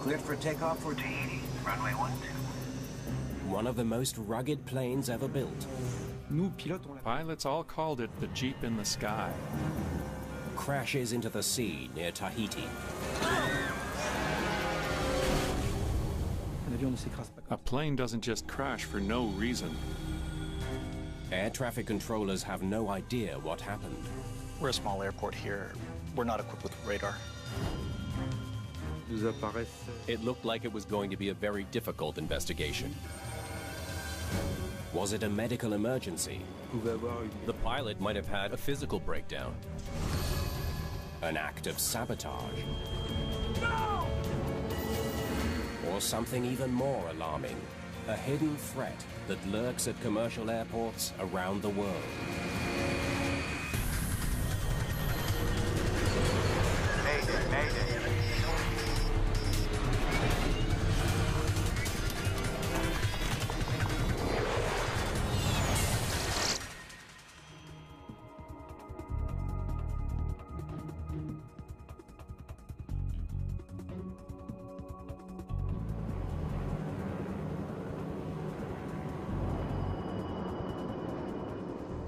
Cleared for takeoff for Tahiti, runway 12. One of the most rugged planes ever built. Pilots all called it the Jeep in the sky. Crashes into the sea near Tahiti. A plane doesn't just crash for no reason. Air traffic controllers have no idea what happened. We're a small airport here. We're not equipped with radar. It looked like it was going to be a very difficult investigation. Was it a medical emergency? The pilot might have had a physical breakdown. An act of sabotage. No! Or something even more alarming, a hidden threat that lurks at commercial airports around the world. Mayday, Mayday.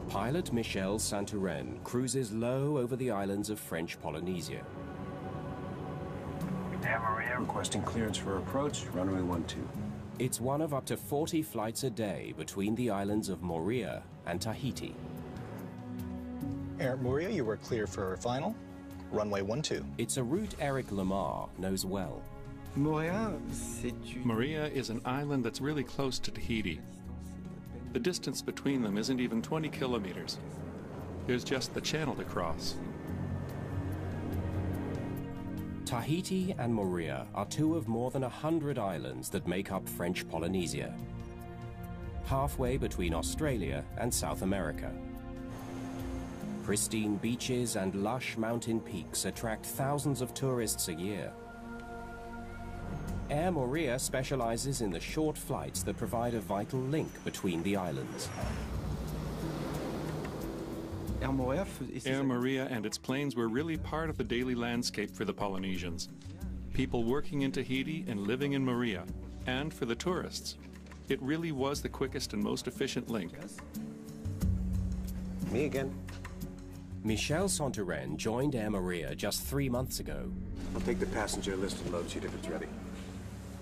Pilot Michel Santoren cruises low over the islands of French Polynesia. Air Maria requesting clearance for approach, runway 12. It's one of up to 40 flights a day between the islands of Moorea and Tahiti. Air Maria, you were clear for final, runway 12. It's a route Eric Lamar knows well. Moorea is an island that's really close to Tahiti. The distance between them isn't even 20 kilometers. There's just the channel to cross. Tahiti and Moorea are two of more than 100 islands that make up French Polynesia, halfway between Australia and South America. Pristine beaches and lush mountain peaks attract thousands of tourists a year. Air Moorea specializes in the short flights that provide a vital link between the islands. Air Maria and its planes were really part of the daily landscape for the Polynesians. People working in Tahiti and living in Moorea. And for the tourists, it really was the quickest and most efficient link. Me again. Michel Santoren joined Air Moorea just 3 months ago. I'll take the passenger list and load sheet if it's ready.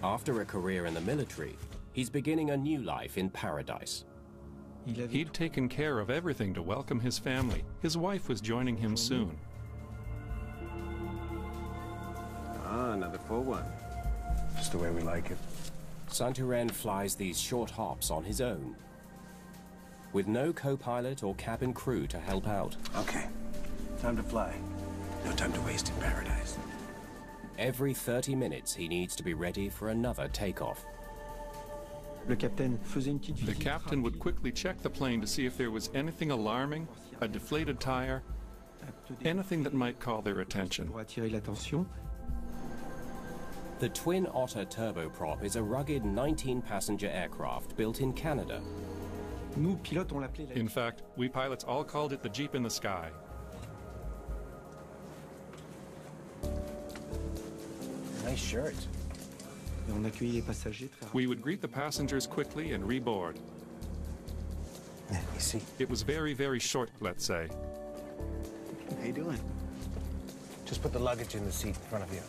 After a career in the military, he's beginning a new life in paradise. He'd taken care of everything to welcome his family. His wife was joining him soon. Ah, another full one. Just the way we like it. Santoren flies these short hops on his own, with no co-pilot or cabin crew to help out. Okay, time to fly. No time to waste in paradise. Every 30 minutes, he needs to be ready for another takeoff. The captain would quickly check the plane to see if there was anything alarming, a deflated tire, anything that might call their attention. The Twin Otter turboprop is a rugged 19-passenger aircraft built in Canada. In fact, we pilots all called it the Jeep in the sky. Nice shirt. We would greet the passengers quickly and reboard. Yeah, you see. It was very, very short, let's say. How you doing? Just put the luggage in the seat in front of you.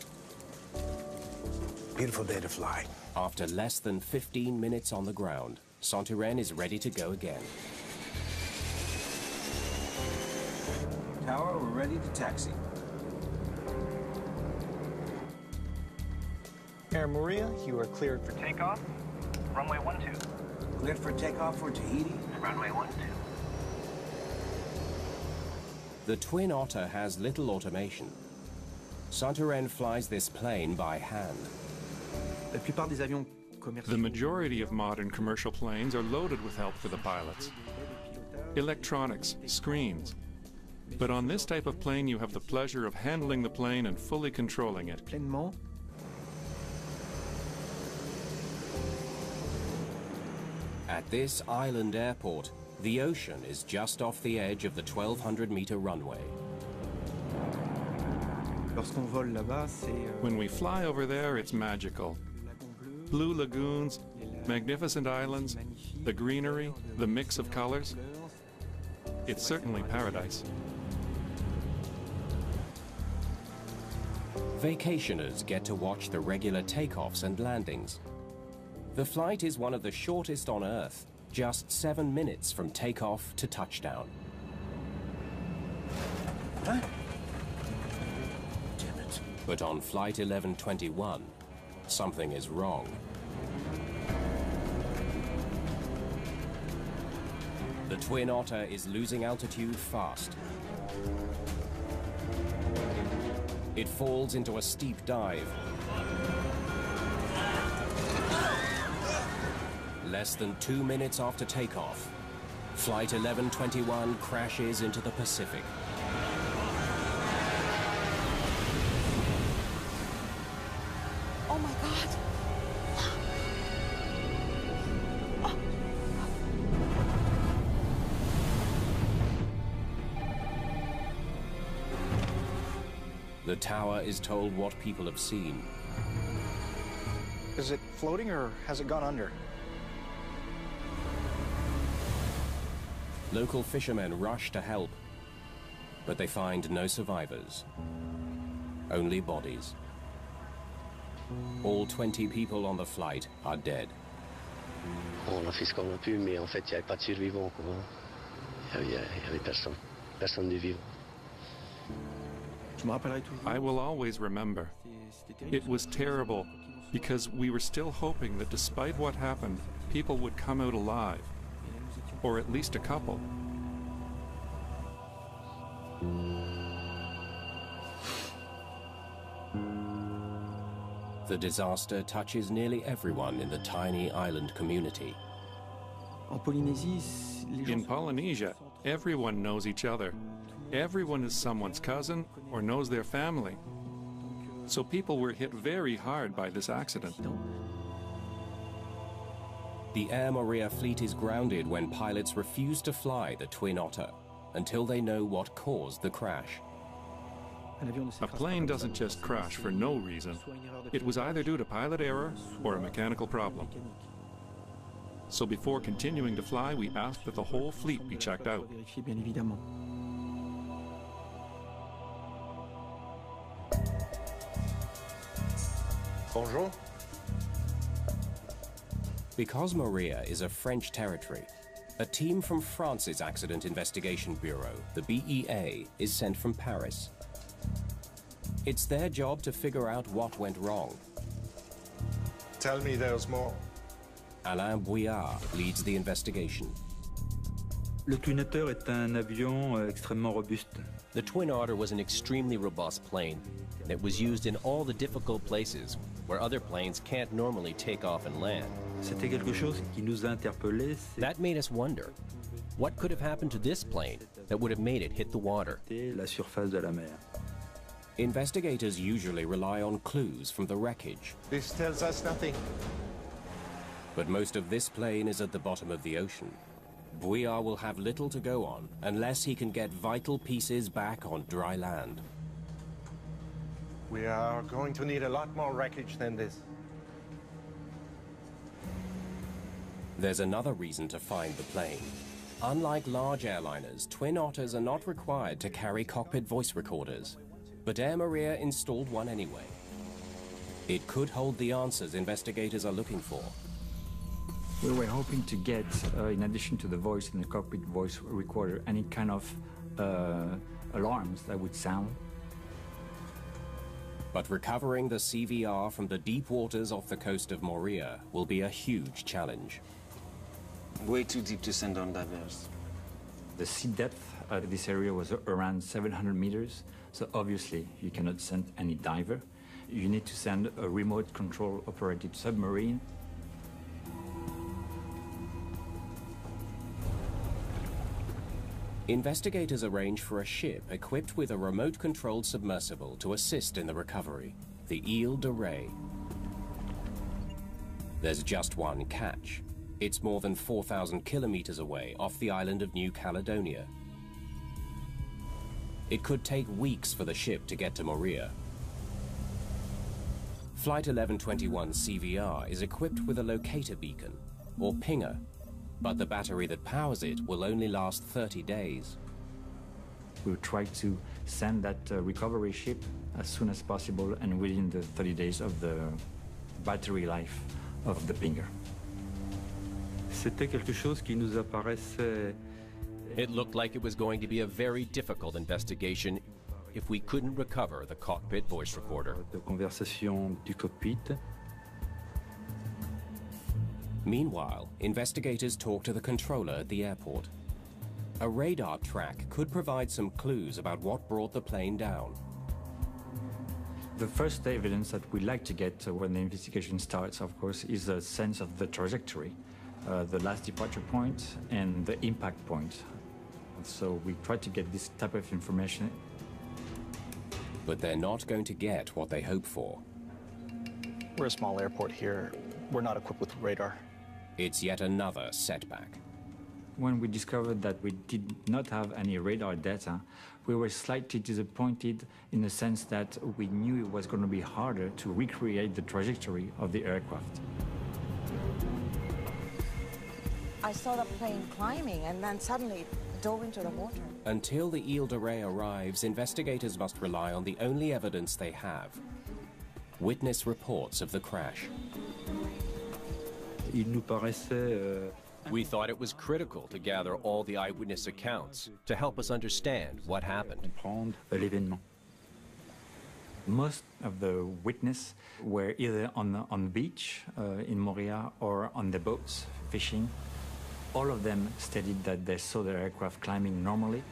Beautiful day to fly. After less than 15 minutes on the ground, Santoren is ready to go again. Tower, we're ready to taxi. Air Maria, you are cleared for takeoff, runway 12. Cleared for takeoff for Tahiti, runway 12. The Twin Otter has little automation. Santoren flies this plane by hand. The majority of modern commercial planes are loaded with help for the pilots. Electronics, screens. But on this type of plane, you have the pleasure of handling the plane and fully controlling it. At this island airport, the ocean is just off the edge of the 1,200-meter runway. When we fly over there, it's magical. Blue lagoons, magnificent islands, the greenery, the mix of colors. It's certainly paradise. Vacationers get to watch the regular takeoffs and landings. The flight is one of the shortest on Earth, just 7 minutes from takeoff to touchdown. Huh? But on Flight 1121, something is wrong. The Twin Otter is losing altitude fast. It falls into a steep dive. Less than 2 minutes after takeoff, Flight 1121 crashes into the Pacific. Oh my God! The tower is told what people have seen. Is it floating or has it gone under? Local fishermen rush to help, but they find no survivors, only bodies. All 20 people on the flight are dead. On a fait ce qu'on a pu, mais en fait, il n'y avait pas de survivants, quoi. Il n'y avait personne. Personne de vivant. I will always remember. It was terrible because we were still hoping that despite what happened, people would come out alive, or at least a couple. The disaster touches nearly everyone in the tiny island community. In Polynesia, everyone knows each other. Everyone is someone's cousin or knows their family. So people were hit very hard by this accident. The Air Maria fleet is grounded when pilots refuse to fly the Twin Otter until they know what caused the crash. A plane doesn't just crash for no reason. It was either due to pilot error or a mechanical problem. So before continuing to fly, we asked that the whole fleet be checked out. Bonjour. Because Maria is a French territory, a team from France's Accident Investigation Bureau, the BEA, is sent from Paris. It's their job to figure out what went wrong. Tell me there's more. Alain Bouillard leads the investigation. Le Twin Otter est un avion extrêmement robuste. The Twin Otter was an extremely robust plane, and it was used in all the difficult places where other planes can't normally take off and land. C'était quelque chose qui nous a interpellés. That made us wonder, what could have happened to this plane that would have made it hit the water? La surface de la mer. Investigators usually rely on clues from the wreckage. This tells us nothing. But most of this plane is at the bottom of the ocean. Bouillard will have little to go on unless he can get vital pieces back on dry land. We are going to need a lot more wreckage than this. There's another reason to find the plane. Unlike large airliners, Twin Otters are not required to carry cockpit voice recorders, but Air Maria installed one anyway. It could hold the answers investigators are looking for. We were hoping to get, in addition to the voice in the cockpit voice recorder, any kind of alarms that would sound. But recovering the CVR from the deep waters off the coast of Morea will be a huge challenge. Way too deep to send on divers. The sea depth at this area was around 700 meters, so obviously you cannot send any diver. You need to send a remote control operated submarine. Investigators arrange for a ship equipped with a remote-controlled submersible to assist in the recovery, the Ile de Ré. There's just one catch. It's more than 4,000 kilometers away off the island of New Caledonia. It could take weeks for the ship to get to Morea, Flight 1121 CVR is equipped with a locator beacon, or pinger, but the battery that powers it will only last 30 days. We'll try to send that recovery ship as soon as possible and within the 30 days of the battery life of the pinger. C'était quelque chose qui nous apparaissait. It looked like it was going to be a very difficult investigation if we couldn't recover the cockpit voice recorder. De conversation du cockpit. Meanwhile, investigators talk to the controller at the airport. A radar track could provide some clues about what brought the plane down. The first evidence that we like to get when the investigation starts, of course, is a sense of the trajectory, the last departure point and the impact point. So we try to get this type of information. But they're not going to get what they hope for. We're a small airport here. We're not equipped with radar. It's yet another setback. When we discovered that we did not have any radar data, we were slightly disappointed in the sense that we knew it was going to be harder to recreate the trajectory of the aircraft. I saw the plane climbing and then suddenly dove into the water. Until the Ile de Ré arrives, investigators must rely on the only evidence they have: witness reports of the crash. Il nous paraissait. We thought it was critical to gather all the eyewitness accounts to help us understand what happened. Comprendre l'événement. Most of the witnesses were either on the beach in Moria or on the boats fishing. All of them stated that they saw the aircraft climbing normally.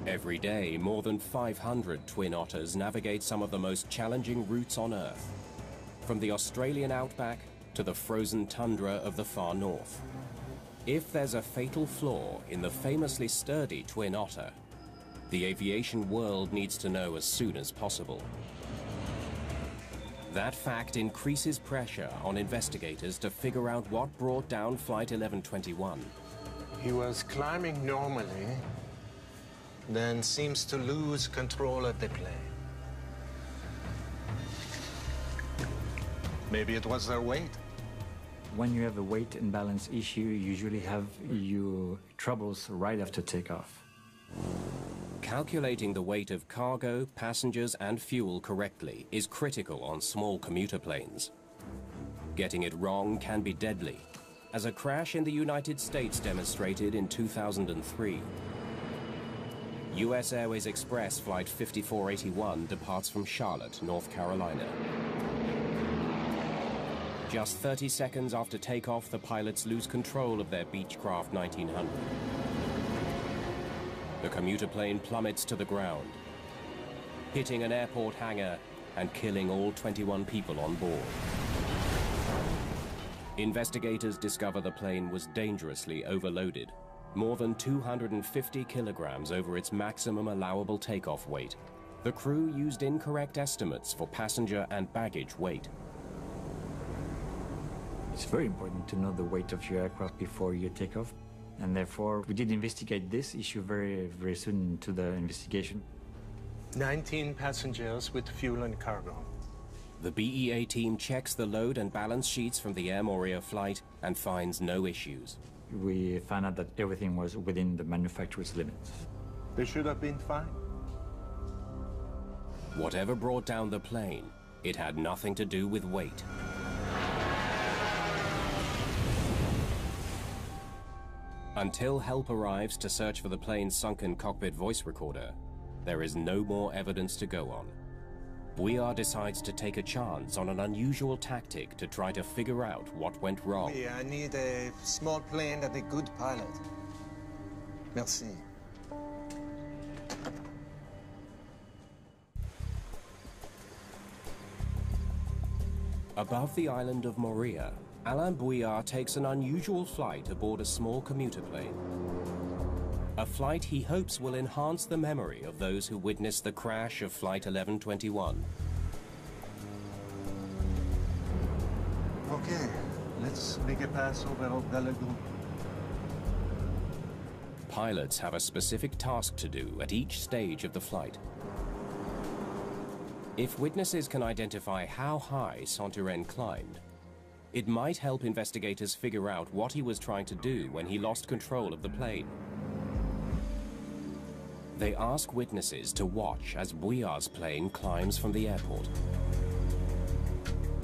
Every day, more than 500 Twin Otters navigate some of the most challenging routes on Earth, from the Australian outback to the frozen tundra of the far north. If there's a fatal flaw in the famously sturdy Twin Otter, the aviation world needs to know as soon as possible. That fact increases pressure on investigators to figure out what brought down Flight 1121. He was climbing normally, then seems to lose control of the plane. Maybe it was their weight. When you have a weight and balance issue, you usually have your troubles right after takeoff. Calculating the weight of cargo, passengers, and fuel correctly is critical on small commuter planes. Getting it wrong can be deadly, as a crash in the United States demonstrated in 2003. US Airways Express Flight 5481 departs from Charlotte, North Carolina. Just 30 seconds after takeoff, the pilots lose control of their Beechcraft 1900. The commuter plane plummets to the ground, hitting an airport hangar and killing all 21 people on board. Investigators discover the plane was dangerously overloaded, more than 250 kilograms over its maximum allowable takeoff weight. The crew used incorrect estimates for passenger and baggage weight. It's very important to know the weight of your aircraft before you take off. And therefore, we did investigate this issue very, very soon into the investigation. 19 passengers with fuel and cargo. The BEA team checks the load and balance sheets from the Air Moria flight and finds no issues. We found out that everything was within the manufacturer's limits. They should have been fine. Whatever brought down the plane, it had nothing to do with weight. Until help arrives to search for the plane's sunken cockpit voice recorder, there is no more evidence to go on. Bouillard decides to take a chance on an unusual tactic to try to figure out what went wrong. Oui, I need a small plane and a good pilot. Merci. Above the island of Moria, Alain Bouillard takes an unusual flight aboard a small commuter plane. A flight he hopes will enhance the memory of those who witnessed the crash of Flight 1121. Okay, let's make a pass over the lagoon. Pilots have a specific task to do at each stage of the flight. If witnesses can identify how high Santurén climbed, it might help investigators figure out what he was trying to do when he lost control of the plane. They ask witnesses to watch as Bouillard's plane climbs from the airport.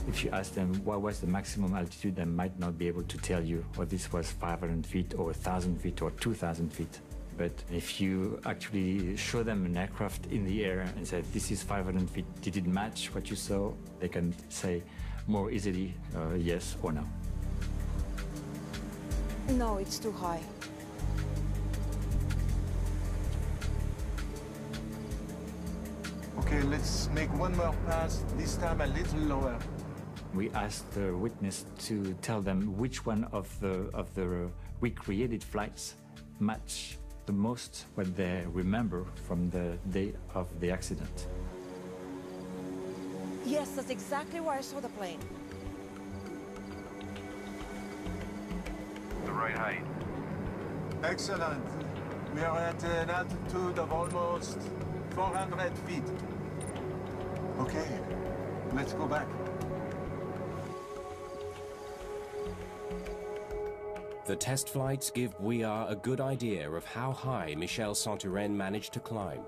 If you ask them what was the maximum altitude, they might not be able to tell you, or this was 500 feet or 1,000 feet or 2,000 feet. But if you actually show them an aircraft in the air and say, this is 500 feet, did it match what you saw? They can say more easily yes or no. No, it's too high. Okay, let's make one more pass, this time a little lower. We asked the witness to tell them which one of the recreated flights match the most what they remember from the day of the accident. Yes, that's exactly where I saw the plane. The right height. Excellent. We are at an altitude of almost 400 feet. Okay, let's go back. The test flights give Bouillard a good idea of how high Michel Santurén managed to climb.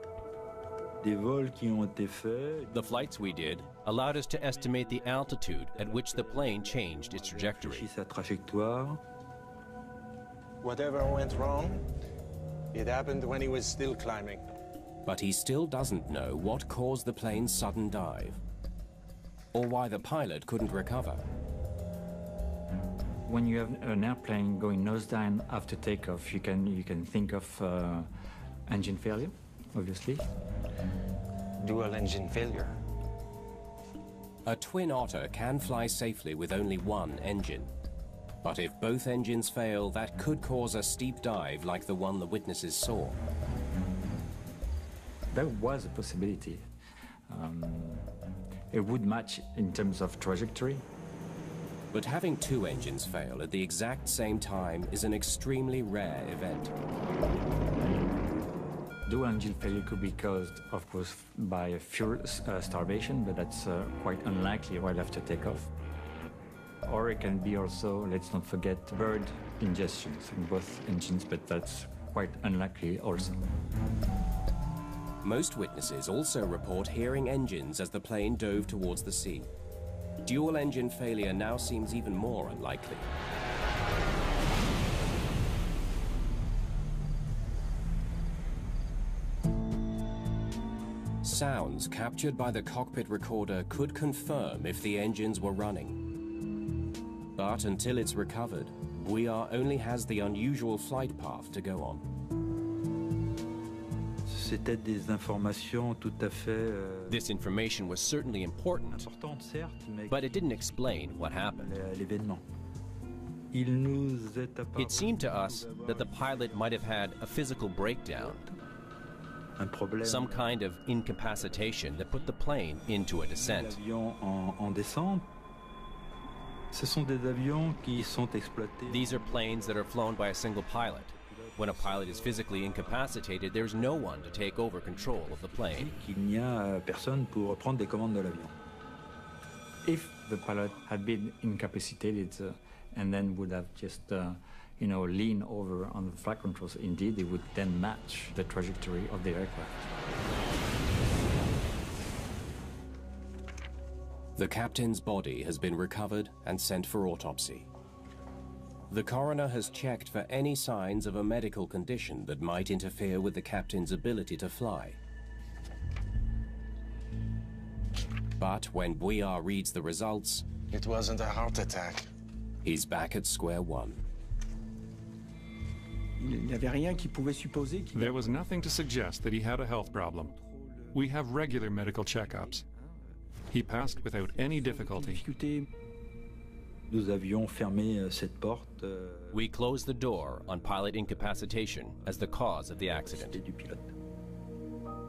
The flights we did allowed us to estimate the altitude at which the plane changed its trajectory. Whatever went wrong, it happened when he was still climbing. But he still doesn't know what caused the plane's sudden dive, or why the pilot couldn't recover. When you have an airplane going nose down after takeoff, you can think of engine failure, obviously. Dual engine failure. A twin otter can fly safely with only one engine. But if both engines fail, that could cause a steep dive like the one the witnesses saw. That was a possibility. It would match in terms of trajectory. But having two engines fail at the exact same time is an extremely rare event. Dual engine failure could be caused, of course, by fuel starvation, but that's quite unlikely right after takeoff. Or it can be also, let's not forget, bird ingestions in both engines, but that's quite unlikely also. Most witnesses also report hearing engines as the plane dove towards the sea. Dual engine failure now seems even more unlikely. Sounds captured by the cockpit recorder could confirm if the engines were running. But until it's recovered, Bouillard only has the unusual flight path to go on. This information was certainly important, but it didn't explain what happened. It seemed to us that the pilot might have had a physical breakdown, some kind of incapacitation that put the plane into a descent. These are planes that are flown by a single pilot. When a pilot is physically incapacitated, there's no one to take over control of the plane. If the pilot had been incapacitated and then would have just, leaned over on the flight controls, indeed, it would then match the trajectory of the aircraft. The captain's body has been recovered and sent for autopsy. The coroner has checked for any signs of a medical condition that might interfere with the captain's ability to fly. But when Bouillard reads the results, it wasn't a heart attack. He's back at square one. There was nothing to suggest that he had a health problem. We have regular medical checkups. He passed without any difficulty. We closed the door on pilot incapacitation as the cause of the accident.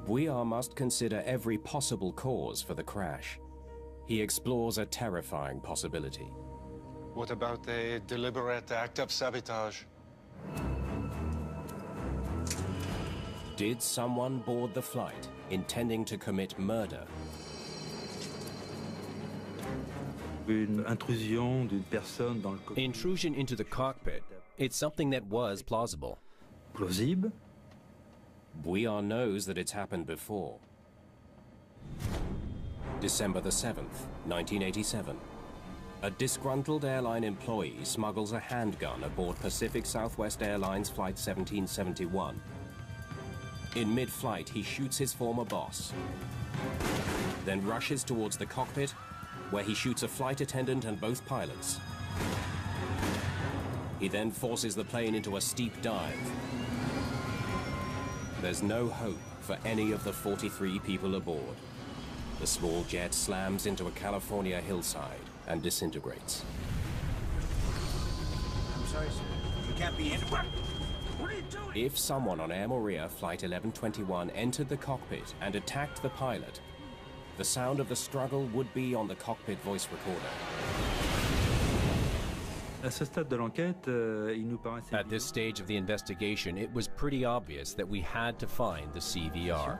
Bouillard must consider every possible cause for the crash. He explores a terrifying possibility. What about a deliberate act of sabotage? Did someone board the flight intending to commit murder? Intrusion into the cockpit, it's something that was plausible. Plausible. Bouillard knows that it's happened before. December the 7th, 1987. A disgruntled airline employee smuggles a handgun aboard Pacific Southwest Airlines Flight 1771. In mid-flight, he shoots his former boss, then rushes towards the cockpit, where he shoots a flight attendant and both pilots. He then forces the plane into a steep dive. There's no hope for any of the 43 people aboard. The small jet slams into a California hillside and disintegrates. I'm sorry, sir. You can't be in. What are you doing? If someone on Air Maria Flight 1121 entered the cockpit and attacked the pilot, the sound of the struggle would be on the cockpit voice recorder. At this stage of the investigation, it was pretty obvious that we had to find the CVR.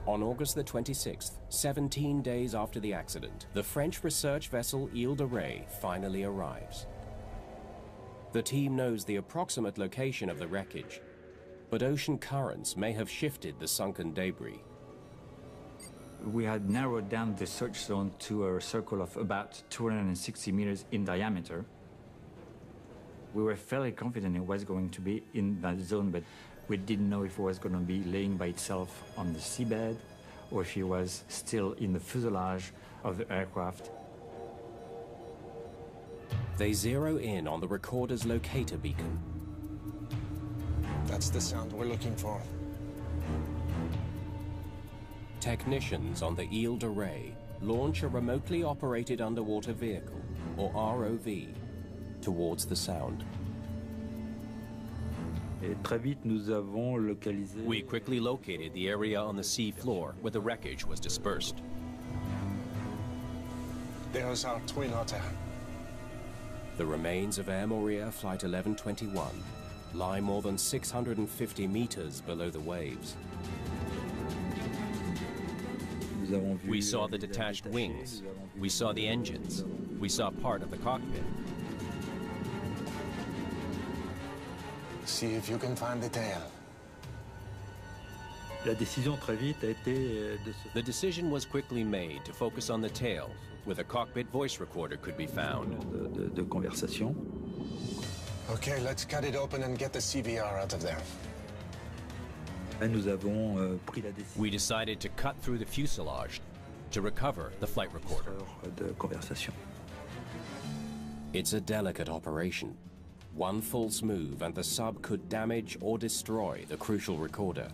On August the 26th, 17 days after the accident, the French research vessel Ile de Ré finally arrives. The team knows the approximate location of the wreckage, but ocean currents may have shifted the sunken debris. We had narrowed down the search zone to a circle of about 260 meters in diameter. We were fairly confident it was going to be in that zone, but we didn't know if it was going to be laying by itself on the seabed or if it was still in the fuselage of the aircraft. They zero in on the recorder's locator beacon. That's the sound we're looking for. Technicians on the Ile de Ré launch a remotely operated underwater vehicle, or ROV, towards the sound. We quickly located the area on the sea floor where the wreckage was dispersed. There's our twin otter. The remains of Air Maria Flight 1121 lie more than 650 meters below the waves. We saw the detached wings. We saw the engines. We saw part of the cockpit. See if you can find the tail. The decision was quickly made to focus on the tail, where the cockpit voice recorder could be found. Okay, let's cut it open and get the CVR out of there. We decided to cut through the fuselage to recover the flight recorder. It's a delicate operation. One false move and the sub could damage or destroy the crucial recorder.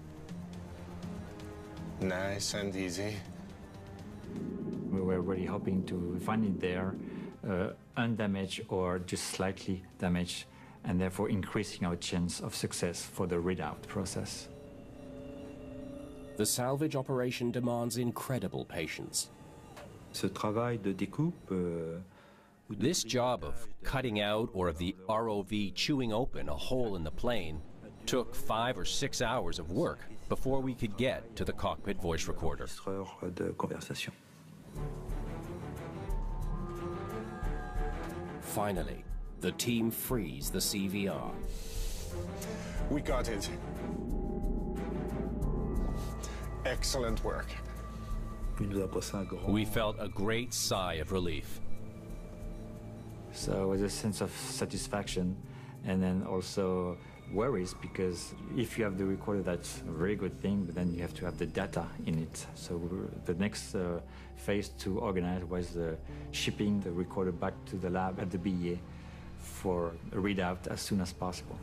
Nice and easy. We were really hoping to find it there, undamaged or just slightly damaged, and therefore increasing our chance of success for the readout process. The salvage operation demands incredible patience. This job of cutting out or of the ROV chewing open a hole in the plane took 5 or 6 hours of work before we could get to the cockpit voice recorder. Finally, the team frees the CVR. We got it. Excellent work. We felt a great sigh of relief. So it was a sense of satisfaction and then also worries, because if you have the recorder, that's a very good thing, but then you have to have the data in it. So the next phase to organize was shipping the recorder back to the lab at the BEA for a readout as soon as possible.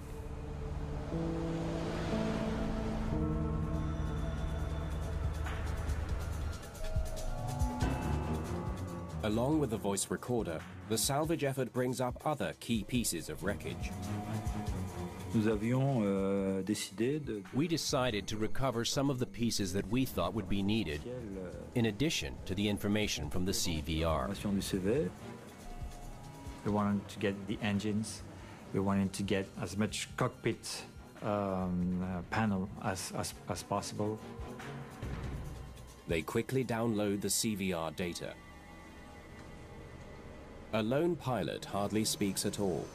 Along with the voice recorder, the salvage effort brings up other key pieces of wreckage. We decided to recover some of the pieces that we thought would be needed, in addition to the information from the CVR. We wanted to get the engines. We wanted to get as much cockpit panel as possible. They quickly download the CVR data. A lone pilot hardly speaks at all.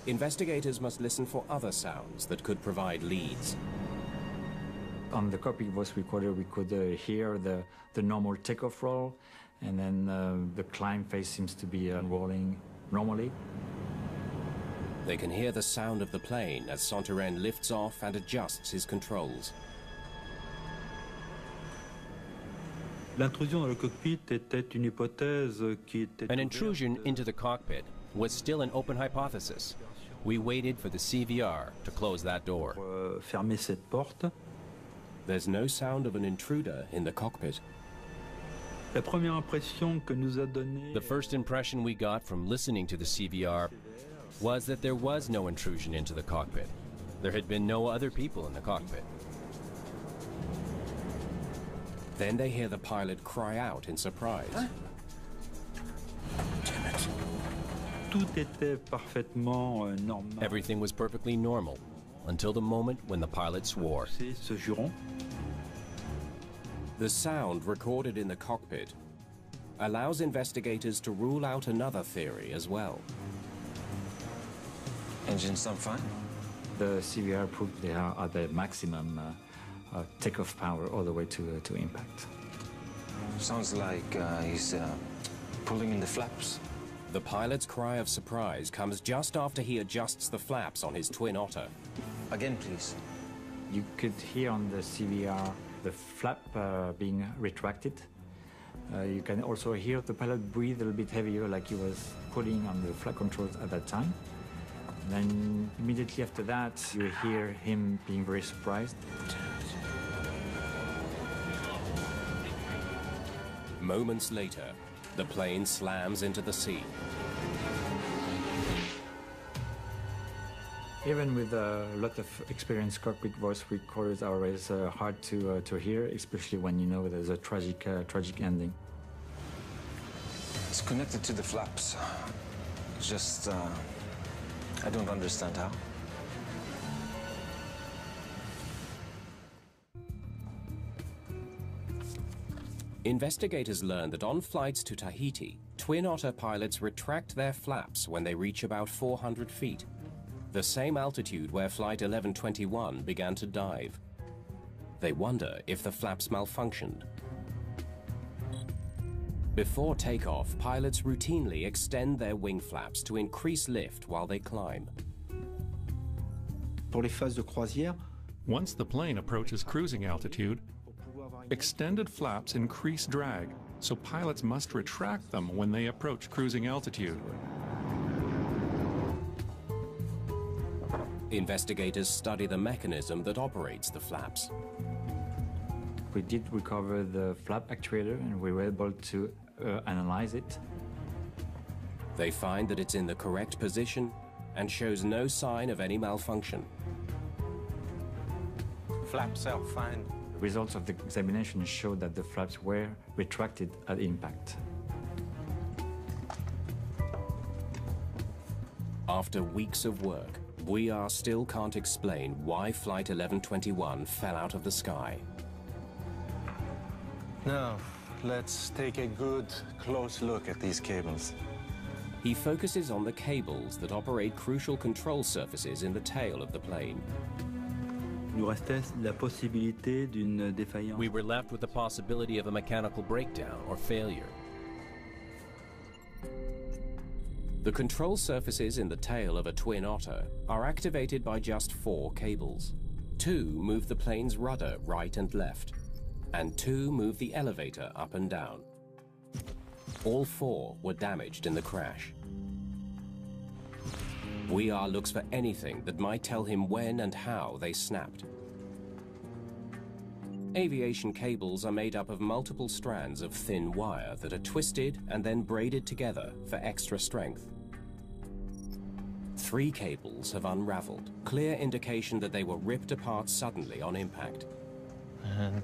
Investigators must listen for other sounds that could provide leads. On the cockpit voice recorder, we could hear the normal takeoff roll, and then the climb phase seems to be rolling normally. They can hear the sound of the plane as Santorin lifts off and adjusts his controls. L'intrusion dans le cockpit était une hypothèse qui était... An intrusion into the cockpit was still an open hypothesis. We waited for the CVR to close that door. Fermer cette porte. There's no sound of an intruder in the cockpit. La première impression que nous a donné... The first impression we got from listening to the CVR was that there was no intrusion into the cockpit. There had been no other people in the cockpit. Then they hear the pilot cry out in surprise. Huh? Damn it. Tout était parfaitement normal. Everything was perfectly normal until the moment when the pilot swore. Ce juron. The sound recorded in the cockpit allows investigators to rule out another theory as well. Engines sound fine? The CVR proved they are at the maximum takeoff power all the way to impact. Sounds like he's pulling in the flaps. The pilot's cry of surprise comes just after he adjusts the flaps on his Twin Otter. Again, please. You could hear on the CVR the flap being retracted. You can also hear the pilot breathe a little bit heavier, like he was pulling on the flap controls at that time. And then immediately after that, you hear him being very surprised. Moments later, the plane slams into the sea. Even with a lot of experienced cockpit voice recorders are always hard to hear, especially when you know there's a tragic ending. It's connected to the flaps. Just, I don't understand how. Investigators learn that on flights to Tahiti, Twin Otter pilots retract their flaps when they reach about 400 feet, the same altitude where Flight 1121 began to dive. They wonder if the flaps malfunctioned. Before takeoff, pilots routinely extend their wing flaps to increase lift while they climb. Pour les phases de croisière, once the plane approaches cruising altitude, extended flaps increase drag, so pilots must retract them when they approach cruising altitude. Investigators study the mechanism that operates the flaps. We did recover the flap actuator and we were able to analyze it. They find that it's in the correct position and shows no sign of any malfunction. Flaps are fine. The results of the examination showed that the flaps were retracted at impact. After weeks of work, Bouillard still can't explain why Flight 1121 fell out of the sky. Now, let's take a good, close look at these cables. He focuses on the cables that operate crucial control surfaces in the tail of the plane. nous restait la possibilité d'une défaillance. We were left with the possibility of a mechanical breakdown or failure. The control surfaces in the tail of a Twin Otter are activated by just 4 cables. 2 move the plane's rudder right and left, and 2 move the elevator up and down. All 4 were damaged in the crash. Bouillard looks for anything that might tell him when and how they snapped. Aviation cables are made up of multiple strands of thin wire that are twisted and then braided together for extra strength. 3 cables have unraveled, clear indication that they were ripped apart suddenly on impact. And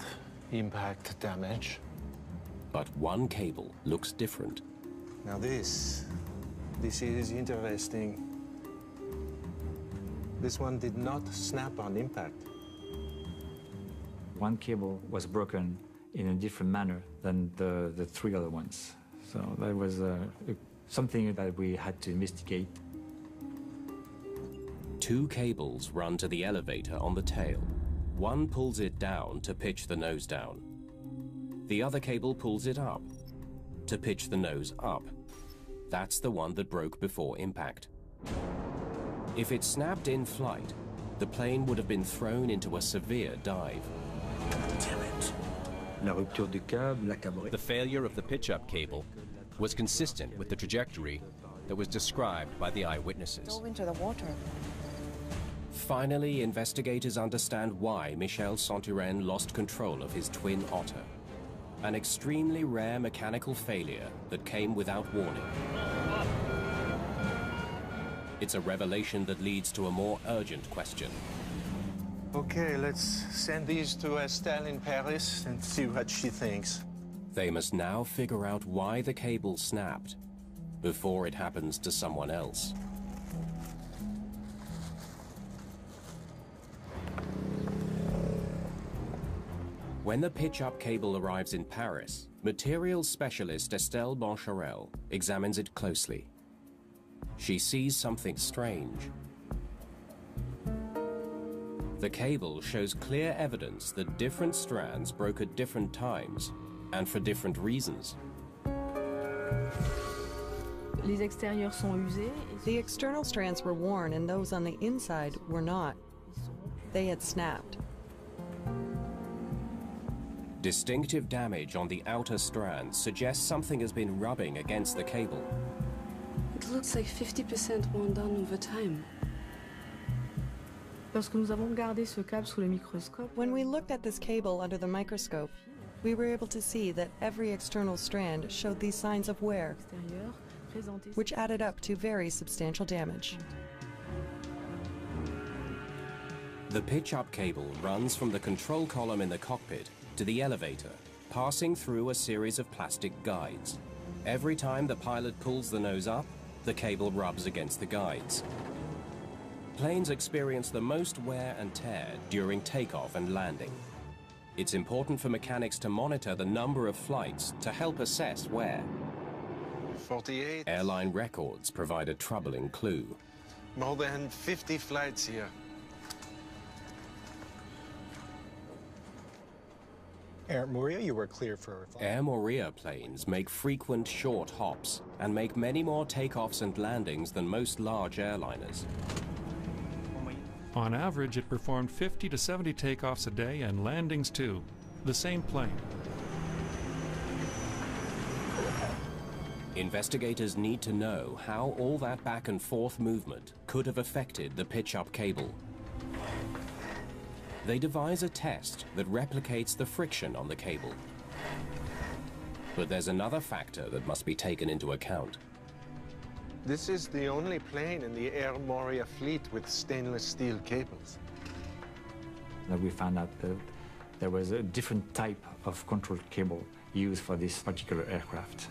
impact damage. But 1 cable looks different. Now this is interesting. This one did not snap on impact. 1 cable was broken in a different manner than the three other ones. So that was something that we had to investigate. 2 cables run to the elevator on the tail. One pulls it down to pitch the nose down. The other cable pulls it up to pitch the nose up. That's the one that broke before impact. If it snapped in flight, the plane would have been thrown into a severe dive. La rupture du câble, la cabrée. The failure of the pitch-up cable was consistent with the trajectory that was described by the eyewitnesses. Dove into the water. Finally, investigators understand why Michel Santurenne lost control of his twin otter. An extremely rare mechanical failure that came without warning. It's a revelation that leads to a more urgent question. Okay, let's send these to Estelle in Paris and see what she thinks. They must now figure out why the cable snapped before it happens to someone else. When the pitch-up cable arrives in Paris, materials specialist Estelle Boncharel examines it closely. She sees something strange. The cable shows clear evidence that different strands broke at different times and for different reasons. The external strands were worn and those on the inside were not. They had snapped. Distinctive damage on the outer strands suggests something has been rubbing against the cable. It looks like 50% worn down over time. When we looked at this cable under the microscope, we were able to see that every external strand showed these signs of wear, which added up to very substantial damage. The pitch-up cable runs from the control column in the cockpit to the elevator, passing through a series of plastic guides. Every time the pilot pulls the nose up, the cable rubs against the guides. Planes experience the most wear and tear during takeoff and landing. It's important for mechanics to monitor the number of flights to help assess wear. 48. Airline records provide a troubling clue. More than 50 flights here. Air Moria, you were clear for... Air Moria planes make frequent short hops and make many more takeoffs and landings than most large airliners. On average, it performed 50 to 70 takeoffs a day and landings too. The same plane. Investigators need to know how all that back and forth movement could have affected the pitch-up cable. They devise a test that replicates the friction on the cable. But there's another factor that must be taken into account. This is the only plane in the Air Moria fleet with stainless steel cables. We found out that there was a different type of control cable used for this particular aircraft.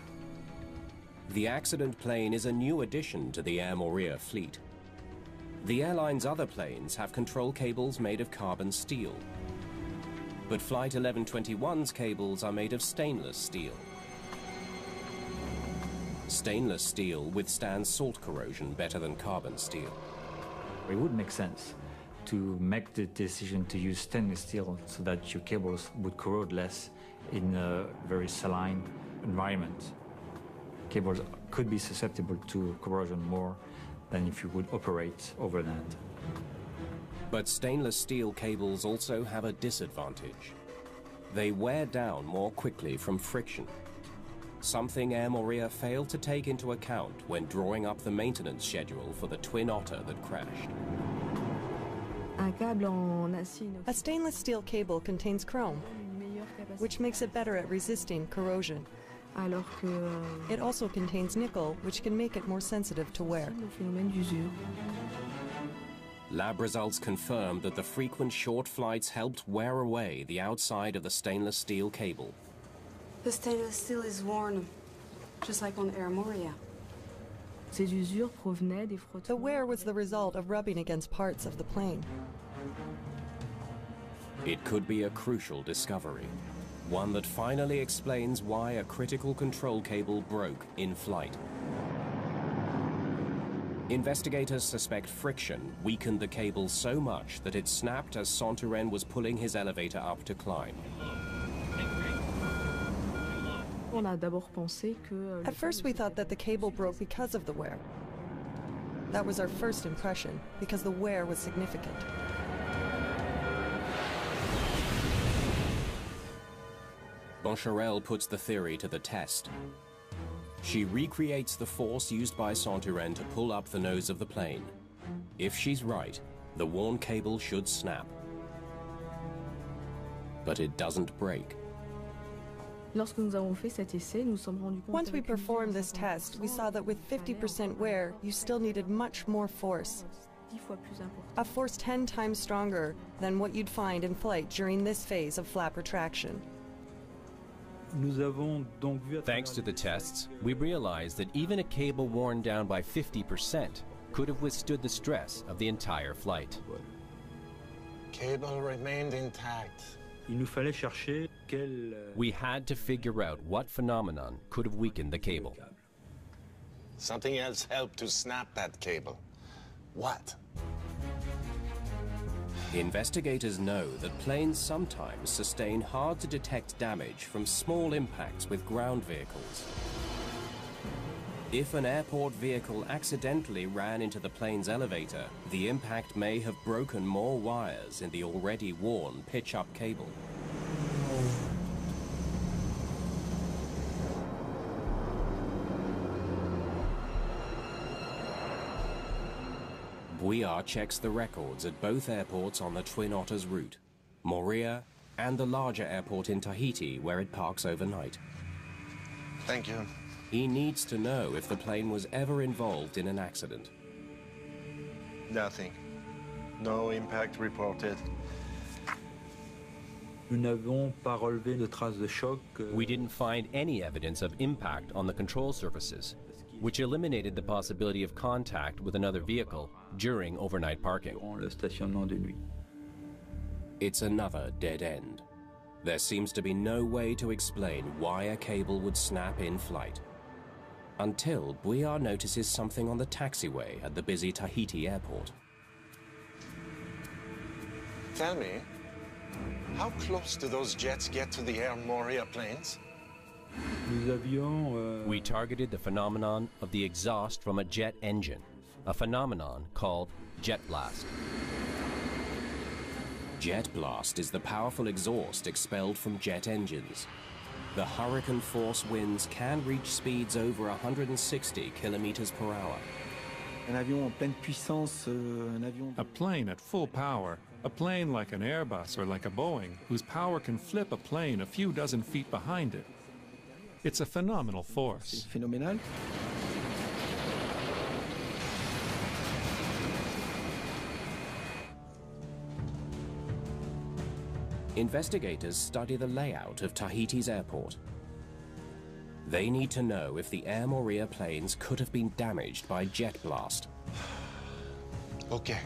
The accident plane is a new addition to the Air Moria fleet. The airline's other planes have control cables made of carbon steel. But Flight 1121's cables are made of stainless steel. Stainless steel withstands salt corrosion better than carbon steel. It would make sense to make the decision to use stainless steel so that your cables would corrode less in a very saline environment. Cables could be susceptible to corrosion more than if you would operate over land. But stainless steel cables also have a disadvantage. They wear down more quickly from friction, something Air Moria failed to take into account when drawing up the maintenance schedule for the Twin Otter that crashed. A stainless steel cable contains chrome, which makes it better at resisting corrosion. It also contains nickel, which can make it more sensitive to wear. Lab results confirmed that the frequent short flights helped wear away the outside of the stainless steel cable. The stainless steel is worn, just like on Air Moria. The wear was the result of rubbing against parts of the plane. It could be a crucial discovery. one that finally explains why a critical control cable broke in flight. Investigators suspect friction weakened the cable so much that it snapped as Santorin was pulling his elevator up to climb. At first we thought that the cable broke because of the wear. That was our first impression, because the wear was significant. Boncharel puts the theory to the test. She recreates the force used by Santorin to pull up the nose of the plane. If she's right, the worn cable should snap. But it doesn't break. Once we performed this test, we saw that with 50% wear, you still needed much more force. A force 10 times stronger than what you'd find in flight during this phase of flap retraction. Thanks to the tests, we realized that even a cable worn down by 50% could have withstood the stress of the entire flight. Cable remained intact. We had to figure out what phenomenon could have weakened the cable. Something else helped to snap that cable. What? Investigators know that planes sometimes sustain hard-to-detect damage from small impacts with ground vehicles. If an airport vehicle accidentally ran into the plane's elevator, the impact may have broken more wires in the already worn pitch-up cable. Bouillard checks the records at both airports on the Twin Otters route, Moorea and the larger airport in Tahiti where it parks overnight. Thank you. He needs to know if the plane was ever involved in an accident. Nothing. No impact reported. We didn't find any evidence of impact on the control surfaces, which eliminated the possibility of contact with another vehicle during overnight parking. It's another dead end. There seems to be no way to explain why a cable would snap in flight. Until Bouillard notices something on the taxiway at the busy Tahiti airport. Tell me, how close do those jets get to the Air Moorea planes? We targeted the phenomenon of the exhaust from a jet engine, a phenomenon called jet blast. Jet blast is the powerful exhaust expelled from jet engines. The hurricane force winds can reach speeds over 160 kilometers per hour. A plane at full power, a plane like an Airbus or like a Boeing, whose power can flip a plane a few dozen feet behind it. It's a phenomenal force. Investigators study the layout of Tahiti's airport. They need to know if the Air Moorea planes could have been damaged by jet blast. Okay.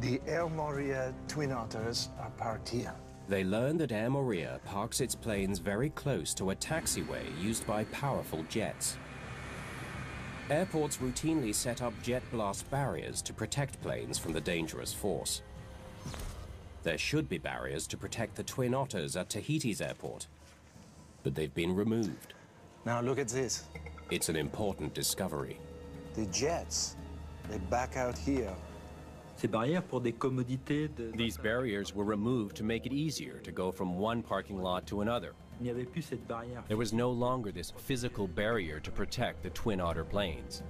The Air Moorea Twin Otters are parked here. They learn that Air Moorea parks its planes very close to a taxiway used by powerful jets. Airports routinely set up jet blast barriers to protect planes from the dangerous force. There should be barriers to protect the Twin Otters at Tahiti's airport, but they've been removed. Now look at this. It's an important discovery. The jets, they back out here. These barriers were removed to make it easier to go from one parking lot to another. There was no longer this physical barrier to protect the Twin Otter planes.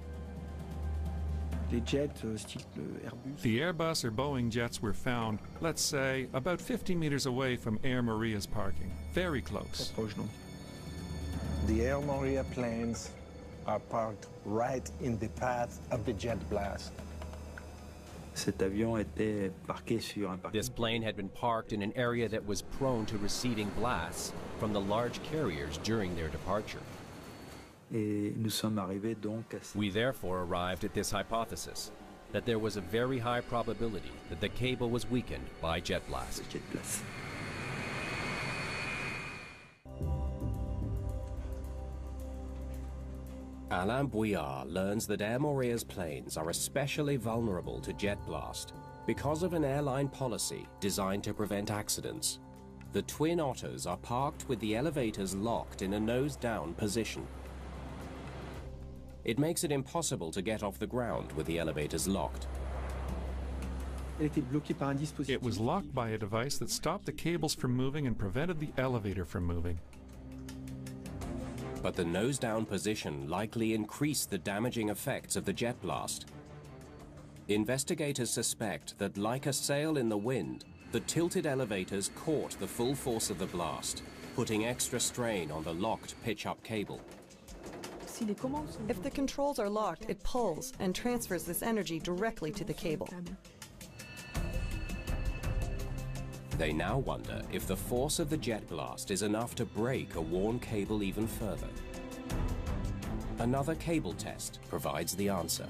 The Airbus or Boeing jets were found, let's say, about 50 meters away from Air Moorea's parking. Very close. The Air Moorea planes are parked right in the path of the jet blast. This plane had been parked in an area that was prone to receiving blasts from the large carriers during their departure. We therefore arrived at this hypothesis, that there was a very high probability that the cable was weakened by jet blast. Alain Bouillard learns that Air Mauria's planes are especially vulnerable to jet blast because of an airline policy designed to prevent accidents. The Twin Otters are parked with the elevators locked in a nose-down position. It makes it impossible to get off the ground with the elevators locked. It was locked by a device that stopped the cables from moving and prevented the elevator from moving. But the nose-down position likely increased the damaging effects of the jet blast. Investigators suspect that, like a sail in the wind, the tilted elevators caught the full force of the blast, putting extra strain on the locked pitch-up cable. If the controls are locked, it pulls and transfers this energy directly to the cable. They now wonder if the force of the jet blast is enough to break a worn cable even further. Another cable test provides the answer.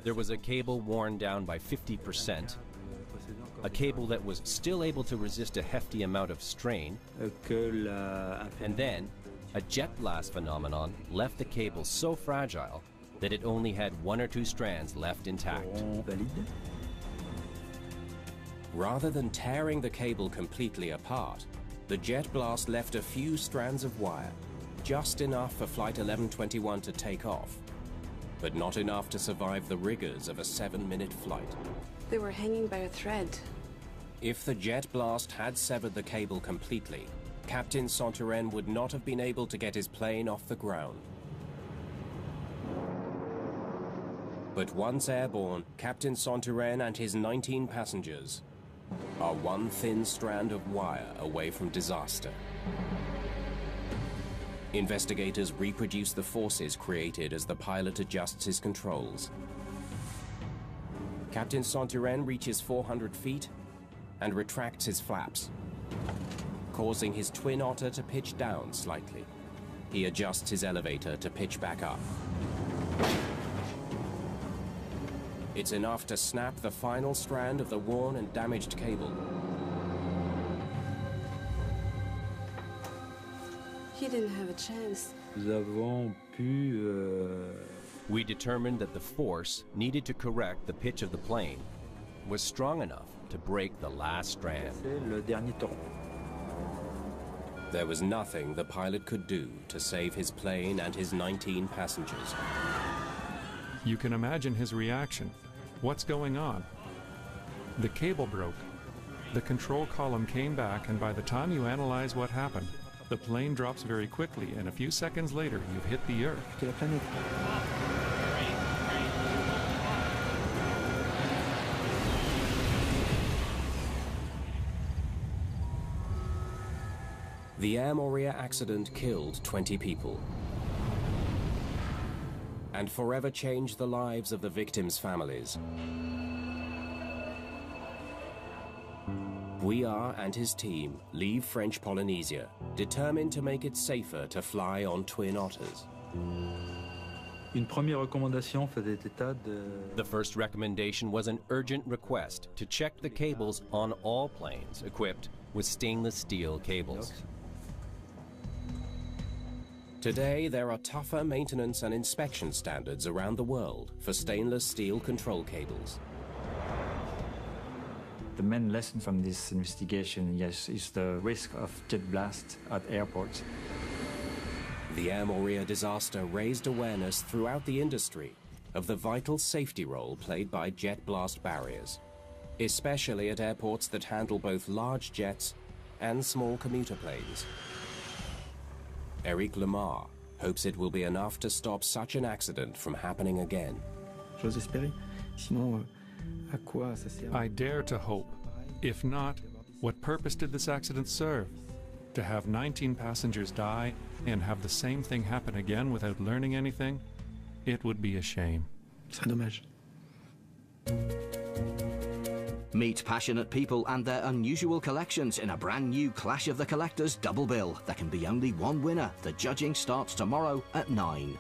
There was a cable worn down by 50%, a cable that was still able to resist a hefty amount of strain, and then a jet blast phenomenon left the cable so fragile that it only had 1 or 2 strands left intact. Rather than tearing the cable completely apart, the jet blast left a few strands of wire, just enough for Flight 1121 to take off, but not enough to survive the rigors of a 7-minute flight. They were hanging by a thread. If the jet blast had severed the cable completely, Captain Santarén would not have been able to get his plane off the ground. But once airborne, Captain Santarén and his 19 passengers are one thin strand of wire away from disaster. Investigators reproduce the forces created as the pilot adjusts his controls. Captain Santarén reaches 400 feet and retracts his flaps, causing his Twin Otter to pitch down slightly. He adjusts his elevator to pitch back up. It's enough to snap the final strand of the worn and damaged cable. He didn't have a chance. We determined that the force needed to correct the pitch of the plane was strong enough to break the last strand. There was nothing the pilot could do to save his plane and his 19 passengers. You can imagine his reaction. What's going on? The cable broke. The control column came back, and by the time you analyze what happened, the plane drops very quickly, and a few seconds later, you've hit the Earth. The Air Mauria accident killed 20 people and forever changed the lives of the victims' families. Bouillard and his team leave French Polynesia, determined to make it safer to fly on Twin Otters. The first recommendation was an urgent request to check the cables on all planes equipped with stainless steel cables. Today, there are tougher maintenance and inspection standards around the world for stainless steel control cables. The main lesson from this investigation, yes, is the risk of jet blast at airports. The Air Mauria disaster raised awareness throughout the industry of the vital safety role played by jet blast barriers, especially at airports that handle both large jets and small commuter planes. Eric Lemar hopes it will be enough to stop such an accident from happening again. I dare to hope. If not, what purpose did this accident serve? To have 19 passengers die and have the same thing happen again without learning anything? It would be a shame. C'est dommage. Meet passionate people and their unusual collections in a brand new Clash of the Collectors double bill. There can be only one winner. The judging starts tomorrow at 9.